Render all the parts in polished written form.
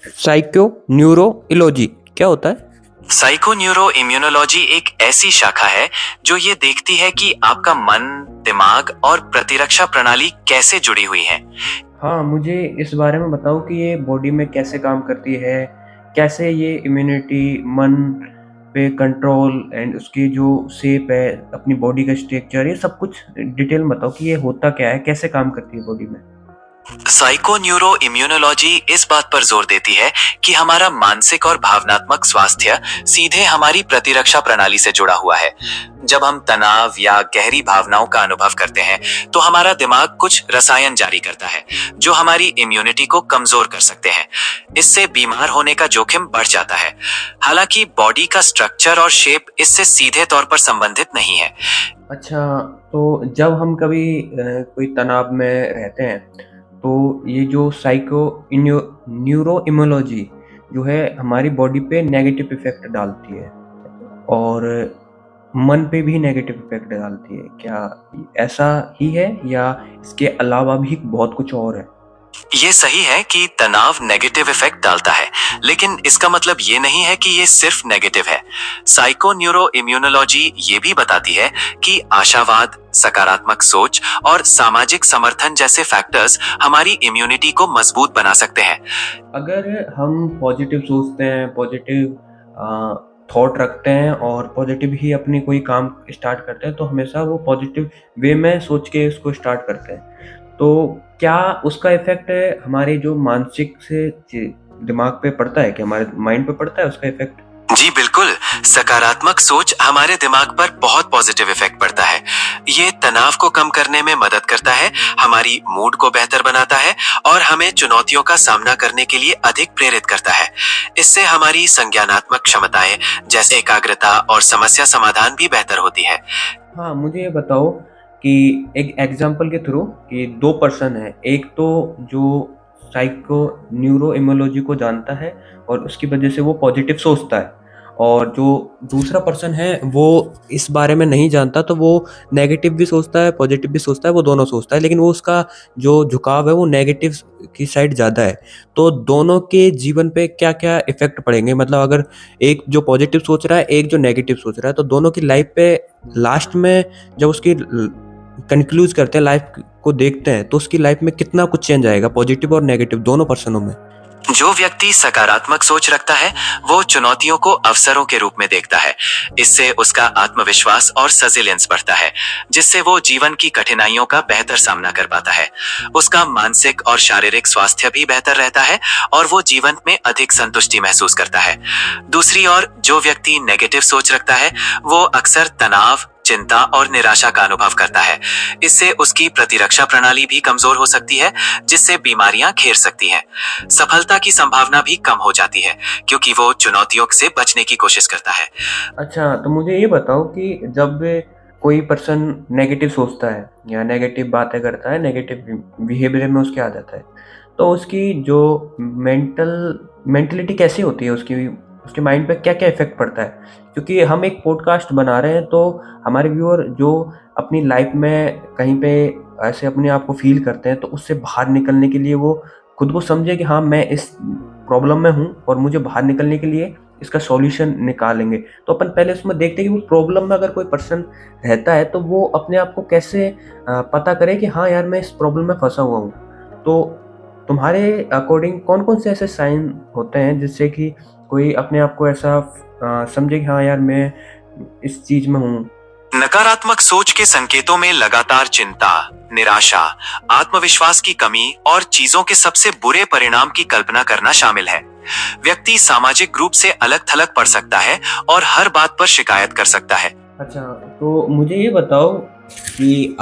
Psycho neuro इलॉजी क्या होता है? साइको न्यूरो इम्यूनोलॉजी एक ऐसी शाखा है जो ये देखती है कि आपका मन, दिमाग और प्रतिरक्षा प्रणाली कैसे जुड़ी हुई है। हाँ, मुझे इस बारे में बताओ कि ये बॉडी में कैसे काम करती है, कैसे ये इम्यूनिटी, मन पे कंट्रोल एंड उसकी जो शेप है, अपनी बॉडी का स्ट्रक्चर, ये सब कुछ डिटेल में बताओ कि ये होता क्या है, कैसे काम करती है बॉडी में। साइको न्यूरो इम्यूनोलॉजी इस बात पर जोर देती है कि हमारा मानसिक और भावनात्मक स्वास्थ्य सीधे हमारी प्रतिरक्षा प्रणाली से जुड़ा हुआ है। जब हम तनाव या गहरी भावनाओं का अनुभव करते हैं तो हमारा दिमाग कुछ रसायन जारी करता है जो हमारी इम्यूनिटी को कमजोर कर सकते हैं। इससे बीमार होने का जोखिम बढ़ जाता है। हालांकि बॉडी का स्ट्रक्चर और शेप इससे सीधे तौर पर संबंधित नहीं है। अच्छा, तो जब हम कभी कोई तनाव में रहते हैं, तो ये जो साइको न्यूरो इम्यूनोलॉजी जो है हमारी बॉडी पे नेगेटिव इफेक्ट डालती है और मन पे भी नेगेटिव इफेक्ट डालती है। क्या ऐसा ही है या इसके अलावा भी बहुत कुछ और है? ये सही है कि तनाव नेगेटिव इफेक्ट डालता है, लेकिन इसका मतलब ये नहीं है कि ये सिर्फ नेगेटिव है। साइको न्यूरो इम्यूनोलॉजी ये भी बताती है कि आशावाद, सकारात्मक सोच और सामाजिक समर्थन जैसे फैक्टर्स हमारी इम्यूनिटी को मजबूत बना सकते हैं। अगर हम पॉजिटिव सोचते हैं, पॉजिटिव थॉट रखते हैं और पॉजिटिव ही अपनी कोई काम स्टार्ट करते हैं, तो हमेशा वो पॉजिटिव वे में सोच के उसको स्टार्ट करते हैं। तो क्या उसका इफ़ेक्ट हमारे जो मानसिक से दिमाग पे पड़ता है, क्या हमारे माइंड पे पड़ता है उसका इफ़ेक्ट? जी बिल्कुल, सकारात्मक सोच हमारे दिमाग पर बहुत पॉजिटिव इफेक्ट पड़ता है। ये तनाव को कम करने में मदद करता है, हमारी मूड को बेहतर बनाता है और हमें चुनौतियों का सामना करने के लिए अधिक प्रेरित करता है। इससे हमारी संज्ञानात्मक क्षमताएं जैसे एकाग्रता और समस्या समाधान भी बेहतर होती है। हाँ, मुझे ये बताओ कि एक एग्जांपल के थ्रू कि 2 पर्सन हैं, एक तो जो साइको न्यूरो इम्यूनोलॉजी को जानता है और उसकी वजह से वो पॉजिटिव सोचता है, और जो दूसरा पर्सन है वो इस बारे में नहीं जानता, तो वो नेगेटिव भी सोचता है, पॉजिटिव भी सोचता है, वो दोनों सोचता है, लेकिन वो उसका जो झुकाव है वो नेगेटिव की साइड ज़्यादा है। तो दोनों के जीवन पे क्या-क्या इफ़ेक्ट पड़ेंगे? मतलब अगर एक जो पॉजिटिव सोच रहा है, एक जो नेगेटिव सोच रहा है, तो दोनों की लाइफ पे लास्ट में जब उसकी कंक्लूज करते हैं, लाइफ को देखते हैं, तो उसकी लाइफ में कितना कुछ चेंज आएगा पॉजिटिव और नेगेटिव दोनों पर्सनों में? जो व्यक्ति सकारात्मक सोच रखता है वो चुनौतियों को अवसरों के रूप में देखता है। इससे उसका आत्मविश्वास और सजिलियंस बढ़ता है, जिससे वो जीवन की कठिनाइयों का बेहतर सामना कर पाता है। उसका मानसिक और शारीरिक स्वास्थ्य भी बेहतर रहता है और वो जीवन में अधिक संतुष्टि महसूस करता है। दूसरी ओर जो व्यक्ति नेगेटिव सोच रखता है वो अक्सर तनाव, चिंता और निराशा का अनुभव करता है। इससे उसकी प्रतिरक्षा प्रणाली भी कमजोर हो सकती है, जिससे बीमारियां घेर सकती हैं। सफलता की संभावना भी कम हो जाती है क्योंकि वो चुनौतियों से बचने की कोशिश करता है। अच्छा, तो मुझे ये बताओ कि जब कोई पर्सन नेगेटिव सोचता है या नेगेटिव बातें करता है, नेगेटिव बिहेवियर में उसके आ जाता है, तो उसकी जो मेंटलिटी कैसी होती है, उसकी उसके माइंड पे क्या-क्या इफ़ेक्ट पड़ता है? क्योंकि हम एक पॉडकास्ट बना रहे हैं, तो हमारे व्यूअर जो अपनी लाइफ में कहीं पे ऐसे अपने आप को फ़ील करते हैं, तो उससे बाहर निकलने के लिए वो खुद को समझे कि हाँ, मैं इस प्रॉब्लम में हूँ और मुझे बाहर निकलने के लिए इसका सॉल्यूशन निकालेंगे। तो अपन पहले उसमें देखते हैं कि वो प्रॉब्लम में अगर कोई पर्सन रहता है, तो वो अपने आप को कैसे पता करे कि हाँ यार, मैं इस प्रॉब्लम में फँसा हुआ हूँ। तो तुम्हारे अकॉर्डिंग कौन-कौन से ऐसे साइन होते हैं जिससे कि कोई अपने आप को ऐसा समझे कि हाँ यार, मैं इस चीज़ में हूँ? नकारात्मक सोच के संकेतों में लगातार चिंता, निराशा, आत्मविश्वास की कमी और चीजों के सबसे बुरे परिणाम की कल्पना करना शामिल है। व्यक्ति सामाजिक रूप से अलग-थलग पड़ सकता है और हर बात पर शिकायत कर सकता है। अच्छा, तो मुझे ये बताओ कि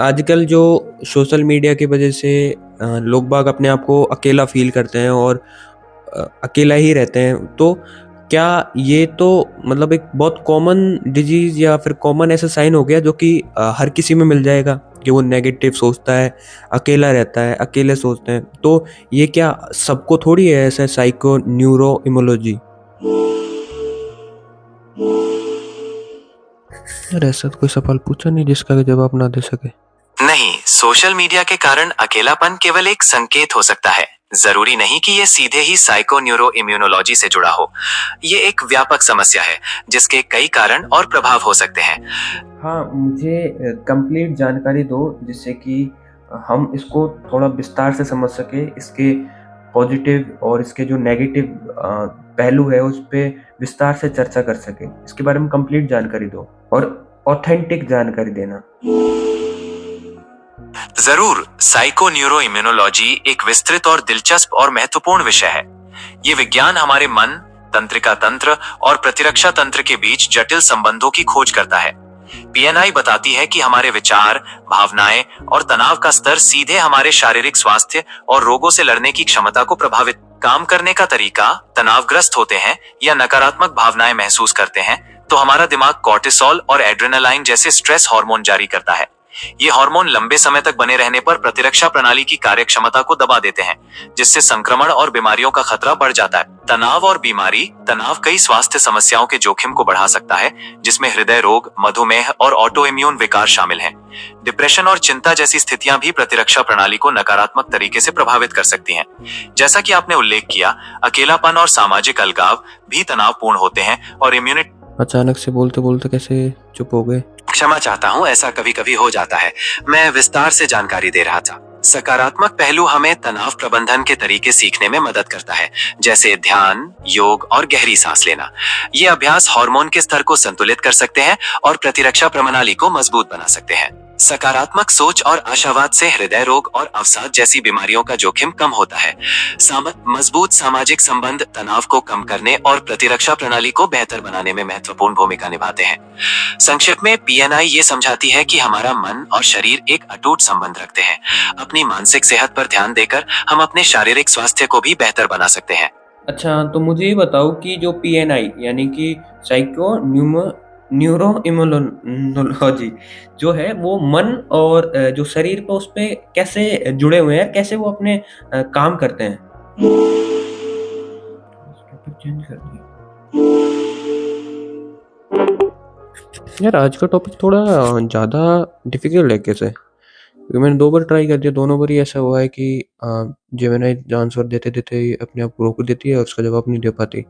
आजकल जो सोशल मीडिया की वजह से लोग बाग अपने आप को अकेला फ़ील करते हैं और अकेला ही रहते हैं, तो क्या ये तो मतलब एक बहुत कॉमन डिजीज़ या फिर कॉमन ऐसा साइन हो गया जो कि हर किसी में मिल जाएगा कि वो नेगेटिव सोचता है, अकेला रहता है, अकेले सोचते हैं, तो ये क्या सबको थोड़ी है ऐसा साइको न्यूरो इम्यूनोलॉजी? यार, ऐसा तो कोई सवाल पूछा नहीं जिसका जवाब ना दे सके। नहीं, सोशल मीडिया के कारण अकेलापन केवल एक संकेत हो सकता है, जरूरी नहीं कि ये सीधे ही साइको न्यूरो इम्यूनोलॉजी से जुड़ा हो। ये एक व्यापक समस्या है जिसके कई कारण और प्रभाव हो सकते हैं। हाँ, मुझे कंप्लीट जानकारी दो जिससे कि हम इसको थोड़ा विस्तार से समझ सकें, इसके पॉजिटिव और इसके जो नेगेटिव पहलू है उस पे विस्तार से चर्चा कर सकें। इसके बारे में कंप्लीट जानकारी दो और ऑथेंटिक जानकारी देना। जरूर, साइको न्यूरो इम्यूनोलॉजी एक विस्तृत और दिलचस्प और महत्वपूर्ण विषय है। ये विज्ञान हमारे मन, तंत्रिका तंत्र और प्रतिरक्षा तंत्र के बीच जटिल संबंधों की खोज करता है। पीएनआई बताती है कि हमारे विचार, भावनाएं और तनाव का स्तर सीधे हमारे शारीरिक स्वास्थ्य और रोगों से लड़ने की क्षमता को प्रभावित। काम करने का तरीका तनावग्रस्त होते हैं या नकारात्मक भावनाएं महसूस करते हैं तो हमारा दिमाग कॉर्टिसोल और एड्रेनालाइन जैसे स्ट्रेस हार्मोन जारी करता है। ये हार्मोन लंबे समय तक बने रहने पर प्रतिरक्षा प्रणाली की कार्यक्षमता को दबा देते हैं, जिससे संक्रमण और बीमारियों का खतरा बढ़ जाता है। तनाव और बीमारी। तनाव कई स्वास्थ्य समस्याओं के जोखिम को बढ़ा सकता है, जिसमें हृदय रोग, मधुमेह और ऑटो इम्यून विकार शामिल हैं। डिप्रेशन और चिंता जैसी स्थितियां भी प्रतिरक्षा प्रणाली को नकारात्मक तरीके से प्रभावित कर सकती हैं। जैसा कि आपने उल्लेख किया, अकेलापन और सामाजिक अलगाव भी तनावपूर्ण होते हैं और इम्यूनिटी। अचानक से बोलते बोलते कैसे चुप हो गए? क्षमा चाहता हूँ, ऐसा कभी कभी हो जाता है। मैं विस्तार से जानकारी दे रहा था। सकारात्मक पहलू हमें तनाव प्रबंधन के तरीके सीखने में मदद करता है, जैसे ध्यान, योग और गहरी सांस लेना। ये अभ्यास हार्मोन के स्तर को संतुलित कर सकते हैं और प्रतिरक्षा प्रणाली को मजबूत बना सकते हैं। सकारात्मक सोच और आशावाद से हृदय रोग और अवसाद जैसी बीमारियों का जोखिम कम होता है। मजबूत सामाजिक संबंध तनाव को कम करने और प्रतिरक्षा प्रणाली को बेहतर बनाने में महत्वपूर्ण भूमिका निभाते हैं। संक्षिप्त में पीएनआई ये समझाती है कि हमारा मन और शरीर एक अटूट संबंध रखते हैं। अपनी मानसिक सेहत पर ध्यान देकर हम अपने शारीरिक स्वास्थ्य को भी बेहतर बना सकते हैं। अच्छा, तो मुझे ये बताओ कि जो पीएनआई यानी कि साइको न्यूरो इम्यूनोलॉजी जो है वो मन और जो शरीर पे उस पे कैसे जुड़े हुए हैं, कैसे वो अपने काम करते हैं? चेंज कर दिया यार, आज का टॉपिक थोड़ा ज़्यादा डिफिकल्ट है कैसे, क्योंकि मैंने 2 बार ट्राई कर दिया, दोनों बार ही ऐसा हुआ है कि जेमिनी आंसर देते देते ही अपने आप रोक देती है और उसका जवाब नहीं दे पाती।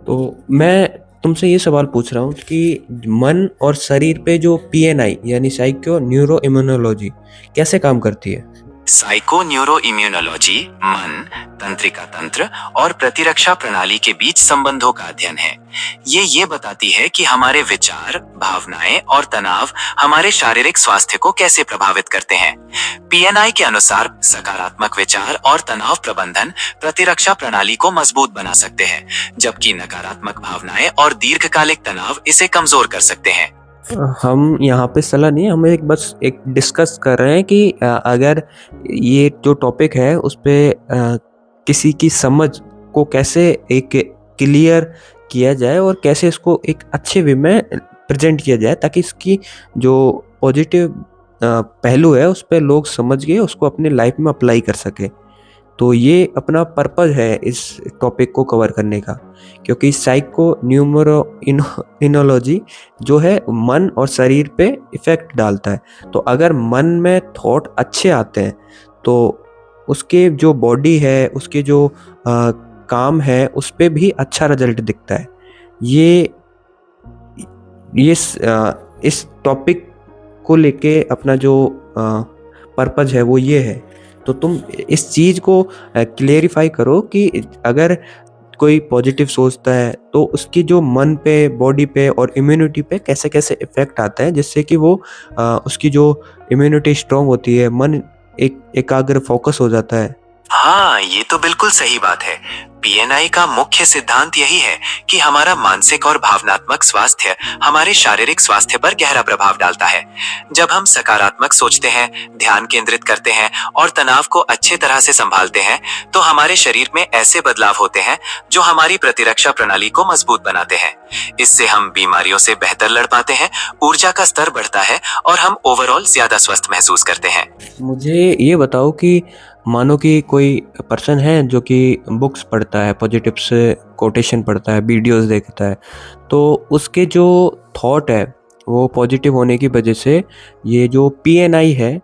तो मैं तुमसे ये सवाल पूछ रहा हूँ कि मन और शरीर पे जो पीएनआई यानी साइको न्यूरो इम्यूनोलॉजी कैसे काम करती है? साइको न्यूरो इम्यूनोलॉजी मन, तंत्रिका तंत्र और प्रतिरक्षा प्रणाली के बीच संबंधों का अध्ययन है। ये बताती है कि हमारे विचार, भावनाएं और तनाव हमारे शारीरिक स्वास्थ्य को कैसे प्रभावित करते हैं। पीएनआई के अनुसार सकारात्मक विचार और तनाव प्रबंधन प्रतिरक्षा प्रणाली को मजबूत बना सकते हैं, जबकि नकारात्मक भावनाएं और दीर्घकालिक तनाव इसे कमजोर कर सकते हैं। हम यहाँ पे सलाह नहीं, हम बस एक डिस्कस कर रहे हैं कि अगर ये जो टॉपिक है उस पे किसी की समझ को कैसे एक क्लियर किया जाए और कैसे इसको एक अच्छे वे में प्रेजेंट किया जाए, ताकि इसकी जो पॉजिटिव पहलू है उस पे लोग समझ के उसको अपने लाइफ में अप्लाई कर सके। तो ये अपना पर्पज़ है इस टॉपिक को कवर करने का, क्योंकि साइको न्यूरो इनोलॉजी जो है मन और शरीर पे इफ़ेक्ट डालता है। तो अगर मन में थॉट अच्छे आते हैं तो उसके जो बॉडी है, उसके जो काम है, उस पे भी अच्छा रिजल्ट दिखता है। इस टॉपिक को लेके अपना जो पर्पज़ है वो ये है। तो तुम इस चीज़ को क्लेरिफाई करो कि अगर कोई पॉजिटिव सोचता है तो उसकी जो मन पे, बॉडी पे और इम्यूनिटी पे कैसे कैसे इफ़ेक्ट आता है, जिससे कि वो उसकी जो इम्यूनिटी स्ट्रॉन्ग होती है, मन एकाग्र फोकस हो जाता है। हाँ, ये तो बिल्कुल सही बात है। पीएनआई का मुख्य सिद्धांत यही है कि हमारा मानसिक और भावनात्मक स्वास्थ्य हमारे शारीरिक स्वास्थ्य पर गहरा प्रभाव डालता है। जब हम सकारात्मक सोचते हैं, ध्यान केंद्रित करते हैं और तनाव को अच्छे तरह से संभालते हैं, तो हमारे शरीर में ऐसे बदलाव होते हैं जो हमारी प्रतिरक्षा प्रणाली को मजबूत बनाते हैं। इससे हम बीमारियों से बेहतर लड़ पाते हैं, ऊर्जा का स्तर बढ़ता है और हम ओवरऑल ज्यादा स्वस्थ महसूस करते हैं। मुझे ये बताओ कि मानो कि कोई पर्सन है जो कि बुक्स पढ़ता है, पॉजिटिव से कोटेशन पढ़ता है, वीडियोस देखता है, तो उसके जो थॉट है वो पॉजिटिव होने की वजह से ये जो पीएनआई है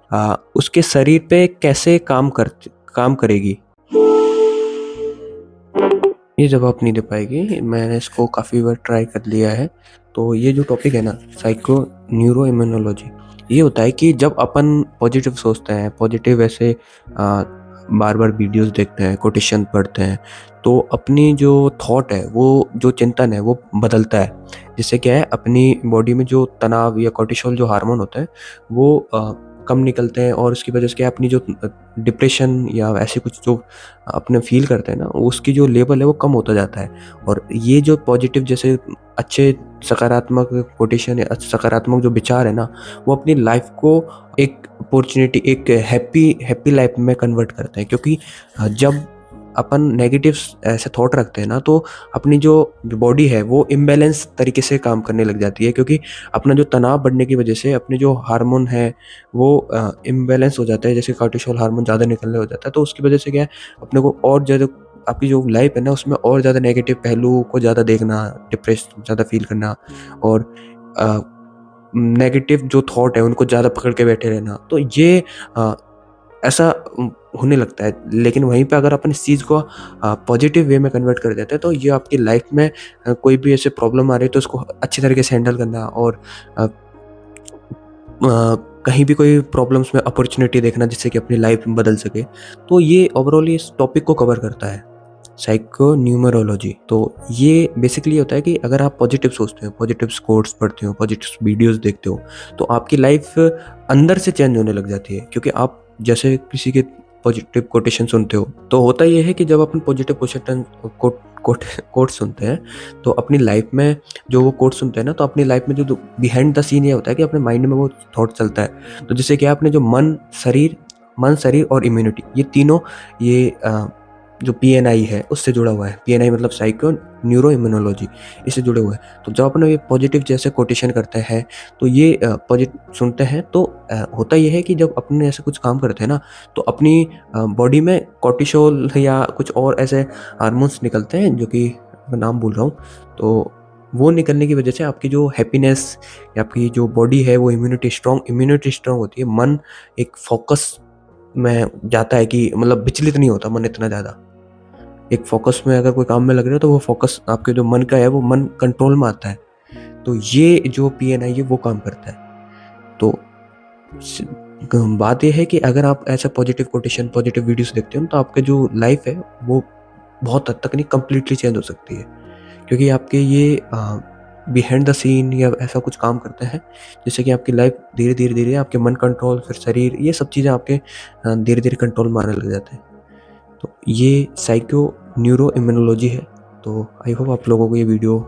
उसके शरीर पे कैसे काम करेगी? ये जवाब नहीं दे पाएगी, मैंने इसको काफ़ी बार ट्राई कर लिया है। तो ये जो टॉपिक है ना, साइको न्यूरो इम्यूनोलॉजी, ये होता है कि जब अपन पॉजिटिव सोचते हैं, पॉजिटिव ऐसे बार बार वीडियोस देखते हैं, कोटेशन पढ़ते हैं, तो अपनी जो थॉट है, वो जो चिंतन है वो बदलता है। जिससे क्या है, अपनी बॉडी में जो तनाव या कोर्टिसोल जो हार्मोन होता है वो कम निकलते हैं, और उसकी वजह से क्या है, अपनी जो डिप्रेशन या ऐसे कुछ जो अपने फील करते हैं ना, उसकी जो लेवल है वो कम होता जाता है। और ये जो पॉजिटिव जैसे अच्छे सकारात्मक कोटेशन या सकारात्मक जो विचार है ना, वो अपनी लाइफ को एक अपॉर्चुनिटी, एक हैप्पी लाइफ में कन्वर्ट करते हैं। क्योंकि जब अपन नेगेटिव ऐसे थॉट रखते हैं ना, तो अपनी जो बॉडी है वो इम्बैलेंस तरीके से काम करने लग जाती है। क्योंकि अपना जो तनाव बढ़ने की वजह से अपने जो हार्मोन है वो इम्बैलेंस हो जाता है, जैसे कोर्टिसोल हार्मोन ज़्यादा निकलने हो जाता है। तो उसकी वजह से क्या है, अपने को और ज़्यादा आपकी जो लाइफ है ना उसमें और ज़्यादा नेगेटिव पहलू को ज़्यादा देखना, डिप्रेस ज़्यादा फील करना, और नेगेटिव जो थॉट है उनको ज़्यादा पकड़ के बैठे रहना। तो ये ऐसा होने लगता है। लेकिन वहीं पे अगर अपन इस चीज़ को पॉजिटिव वे में कन्वर्ट कर देते हैं, तो ये आपकी लाइफ में कोई भी ऐसे प्रॉब्लम आ रही है तो उसको अच्छी तरीके से हैंडल करना, और कहीं भी कोई प्रॉब्लम्स में अपॉर्चुनिटी देखना जिससे कि अपनी लाइफ बदल सके। तो ये ओवरऑल इस टॉपिक को कवर करता है, साइको न्यूमरोलॉजी। तो ये बेसिकली होता है कि अगर आप पॉजिटिव सोचते हो, पॉजिटिव कोट्स पढ़ते हो, पॉजिटिव वीडियोस देखते हो, तो आपकी लाइफ अंदर से चेंज होने लग जाती है। क्योंकि आप जैसे किसी के पॉजिटिव कोटेशन सुनते हो, तो होता ये है कि जब अपन पॉजिटिव क्वेश्चन कोट सुनते हैं, तो अपनी लाइफ में जो वो कोट सुनते हैं ना, तो अपनी लाइफ में जो बिहाइंड द सीन ये होता है कि अपने माइंड में वो थॉट चलता है। तो जिससे क्या, अपने जो मन शरीर और इम्यूनिटी, ये तीनों ये जो PNI है उससे जुड़ा हुआ है। PNI मतलब साइको न्यूरो इम्यूनोलॉजी, इससे जुड़े हुए हैं। तो जब अपन ये पॉजिटिव जैसे कोटेशन करते हैं, तो ये पॉजिटिव सुनते हैं, तो होता ये है कि जब अपन ऐसे कुछ काम करते हैं ना, तो अपनी बॉडी में कोर्टिसोल या कुछ और ऐसे हार्मोन्स निकलते हैं, जो कि मैं नाम भूल रहा हूँ। तो वो निकलने की वजह से आपकी जो हैप्पीनेस या आपकी जो बॉडी है वो इम्यूनिटी स्ट्रॉन्ग होती है। मन एक फोकस में जाता है कि मतलब विचलित नहीं होता मन इतना ज़्यादा। एक फोकस में अगर कोई काम में लग रहे हो, तो वो फोकस आपके जो मन का है वो मन कंट्रोल में आता है। तो ये जो PNI है वो काम करता है। तो बात ये है कि अगर आप ऐसा पॉजिटिव कोटेशन, पॉजिटिव वीडियोस देखते हो, तो आपके जो लाइफ है वो बहुत हद तक नहीं, कंप्लीटली चेंज हो सकती है। क्योंकि आपके ये बिहाइंड द सीन या ऐसा कुछ काम करते हैं, जिससे कि आपकी लाइफ धीरे धीरे आपके मन कंट्रोल, फिर शरीर, ये सब चीज़ें आपके धीरे धीरे कंट्रोल में आने लग जाते हैं। तो ये साइको न्यूरो इम्यूनोलॉजी है। तो आई होप आप लोगों को ये वीडियो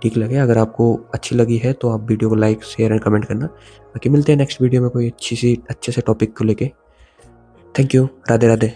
ठीक लगे। अगर आपको अच्छी लगी है तो आप वीडियो को लाइक, शेयर एंड कमेंट करना। बाकी मिलते हैं नेक्स्ट वीडियो में कोई अच्छे से टॉपिक को लेके। Thank you. राधे राधे।